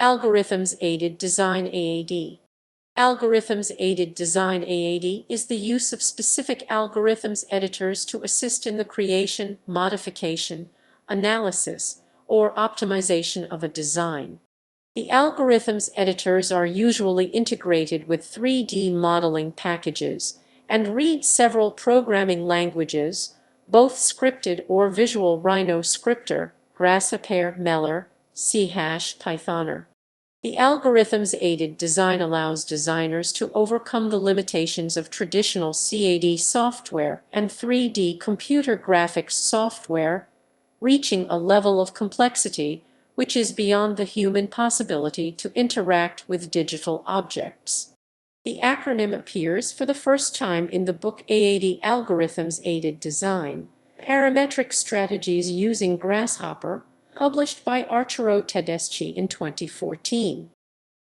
Algorithms-Aided Design AAD. Algorithms-Aided Design AAD is the use of specific algorithms editors to assist in the creation, modification, analysis, or optimization of a design. The algorithms editors are usually integrated with 3D modeling packages and read several programming languages, both scripted or visual RhinoScripter, Grasshopper, Meller, Python. The algorithms-aided design allows designers to overcome the limitations of traditional CAD software and 3D computer graphics software, reaching a level of complexity which is beyond the human possibility to interact with digital objects. The acronym appears for the first time in the book AAD Algorithms-Aided Design, Parametric Strategies using Grasshopper, published by Arturo Tedeschi in 2014.